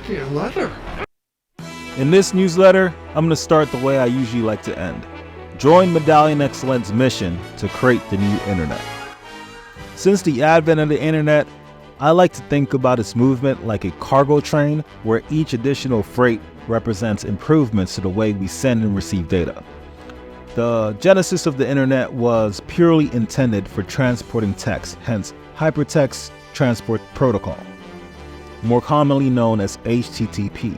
me a letter. In this newsletter, I'm going to start the way I usually like to end. Join Medallion Excellent's mission to create the new internet. Since the advent of the internet, I like to think about its movement like a cargo train where each additional freight represents improvements to the way we send and receive data. The genesis of the internet was purely intended for transporting text, hence Hypertext Transport Protocol, more commonly known as HTTP.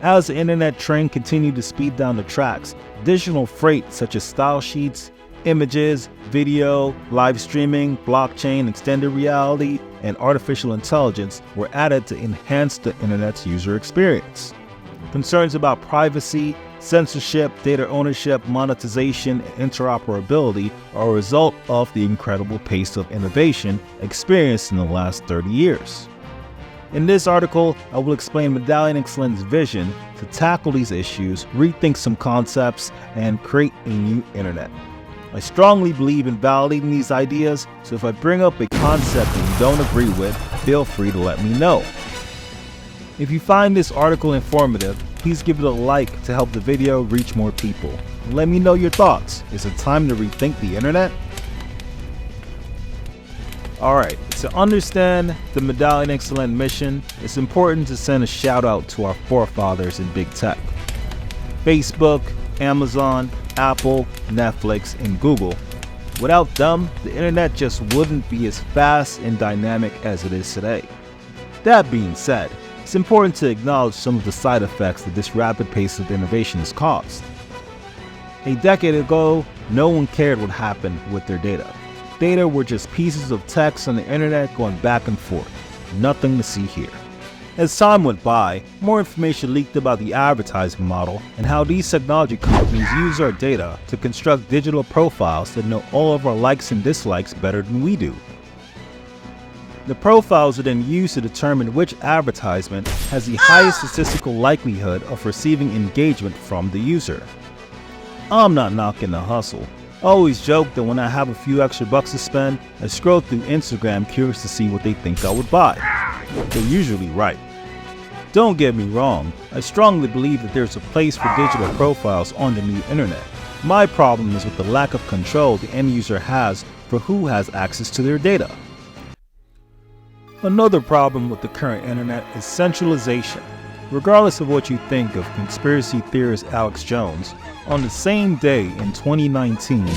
As the internet train continued to speed down the tracks, additional freight such as style sheets, images, video, live streaming, blockchain, extended reality, and artificial intelligence were added to enhance the internet's user experience. Concerns about privacy, censorship, data ownership, monetization, and interoperability are a result of the incredible pace of innovation experienced in the last 30 years. In this article, I will explain Medallion Excellent's vision to tackle these issues, rethink some concepts, and create a new internet. I strongly believe in validating these ideas, so if I bring up a concept that you don't agree with, feel free to let me know. If you find this article informative, please give it a like to help the video reach more people. And let me know your thoughts. Is it time to rethink the internet? Alright, to understand the Medallion Excellent mission, it's important to send a shout out to our forefathers in big tech. Facebook, Amazon, Apple, Netflix, and Google. Without them, the internet just wouldn't be as fast and dynamic as it is today. That being said, it's important to acknowledge some of the side effects that this rapid pace of innovation has caused. A decade ago, no one cared what happened with their data. Data were just pieces of text on the internet going back and forth. Nothing to see here. As time went by, more information leaked about the advertising model and how these technology companies use our data to construct digital profiles that know all of our likes and dislikes better than we do. The profiles are then used to determine which advertisement has the highest statistical likelihood of receiving engagement from the user. I'm not knocking the hustle. I always joke that when I have a few extra bucks to spend, I scroll through Instagram curious to see what they think I would buy. They're usually right. Don't get me wrong, I strongly believe that there's a place for digital profiles on the new internet. My problem is with the lack of control the end user has for who has access to their data. Another problem with the current internet is centralization. Regardless of what you think of conspiracy theorist Alex Jones, on the same day in 2019,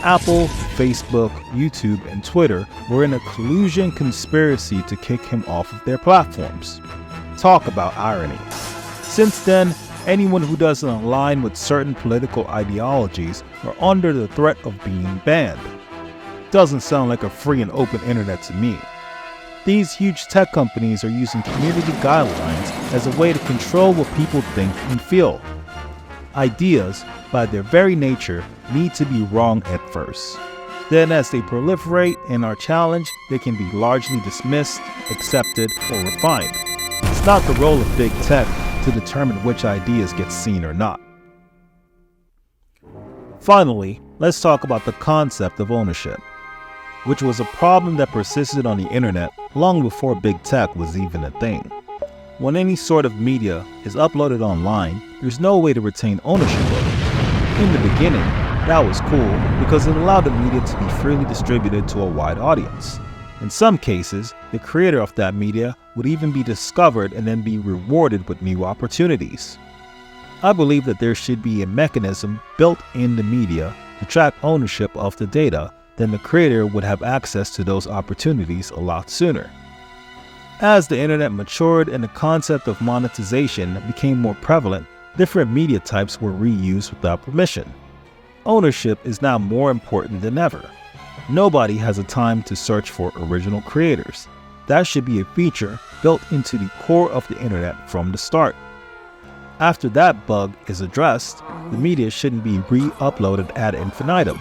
Apple, Facebook, YouTube, and Twitter were in a collusion conspiracy to kick him off of their platforms. Talk about irony. Since then, anyone who doesn't align with certain political ideologies are under the threat of being banned. Doesn't sound like a free and open internet to me. These huge tech companies are using community guidelines as a way to control what people think and feel. Ideas, by their very nature, need to be wrong at first. Then as they proliferate and are challenged, they can be largely dismissed, accepted, or refined. It's not the role of big tech to determine which ideas get seen or not. Finally, let's talk about the concept of ownership, which was a problem that persisted on the internet long before big tech was even a thing. When any sort of media is uploaded online, there's no way to retain ownership of it. In the beginning, that was cool because it allowed the media to be freely distributed to a wide audience. In some cases, the creator of that media would even be discovered and then be rewarded with new opportunities. I believe that there should be a mechanism built in the media to track ownership of the data, then the creator would have access to those opportunities a lot sooner. As the internet matured and the concept of monetization became more prevalent, different media types were reused without permission. Ownership is now more important than ever. Nobody has a time to search for original creators. That should be a feature built into the core of the internet from the start. After that bug is addressed, the media shouldn't be re-uploaded ad infinitum.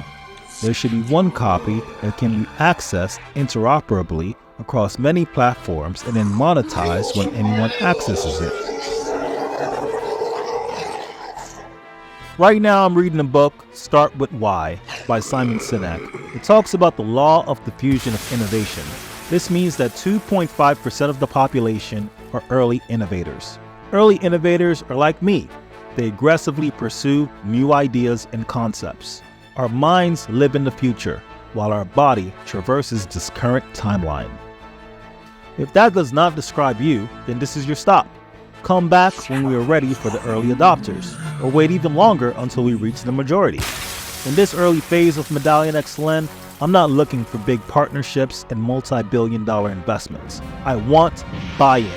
There should be one copy that can be accessed interoperably across many platforms and then monetized when anyone accesses it. Right now I'm reading the book Start With Why by Simon Sinek. It talks about the law of diffusion of innovation. This means that 2.5% of the population are early innovators. Early innovators are like me. They aggressively pursue new ideas and concepts. Our minds live in the future, while our body traverses this current timeline. If that does not describe you, then this is your stop. Come back when we are ready for the early adopters, or wait even longer until we reach the majority. In this early phase of Medallion XLN, I'm not looking for big partnerships and multi-billion-dollar investments. I want buy-in.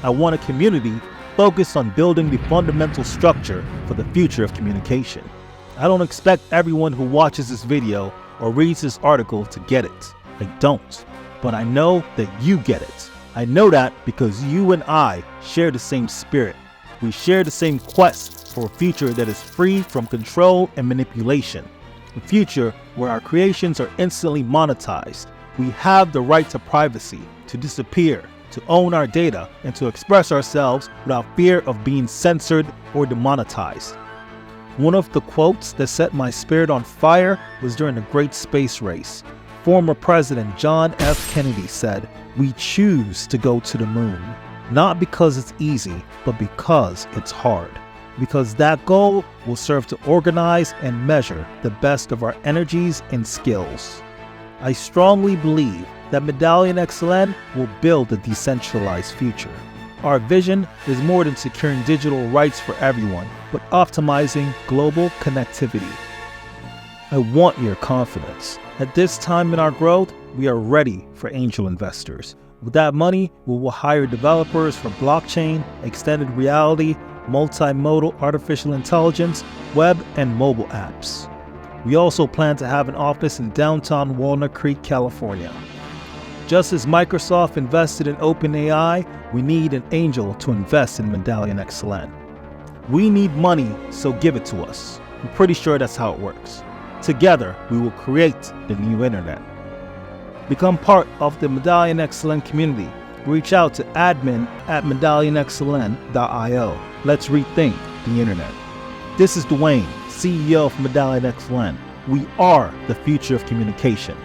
I want a community focused on building the fundamental structure for the future of communication. I don't expect everyone who watches this video or reads this article to get it. I don't. But I know that you get it. I know that because you and I share the same spirit. We share the same quest for a future that is free from control and manipulation. A future where our creations are instantly monetized. We have the right to privacy, to disappear, to own our data, and to express ourselves without fear of being censored or demonetized. One of the quotes that set my spirit on fire was during the Great Space Race. Former President John F. Kennedy said, "We choose to go to the moon, not because it's easy, but because it's hard. Because that goal will serve to organize and measure the best of our energies and skills." I strongly believe that Medallion XLN will build a decentralized future. Our vision is more than securing digital rights for everyone, but optimizing global connectivity. I want your confidence. At this time in our growth, we are ready for angel investors. With that money, we will hire developers for blockchain, extended reality, multimodal artificial intelligence, web, and mobile apps. We also plan to have an office in downtown Walnut Creek, California. Just as Microsoft invested in OpenAI, we need an angel to invest in Medallion XLN. We need money, so give it to us. I'm pretty sure that's how it works. Together, we will create the new internet. Become part of the Medallion XLN community. Reach out to admin@medallionxln.io. Let's rethink the internet. This is Dwayne, CEO of Medallion XLN. We are the future of communication.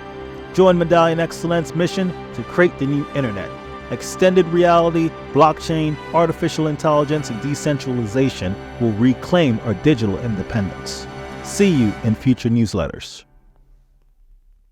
Join Medallion XLN's mission to create the new internet. Extended reality, blockchain, artificial intelligence, and decentralization will reclaim our digital independence. See you in future newsletters.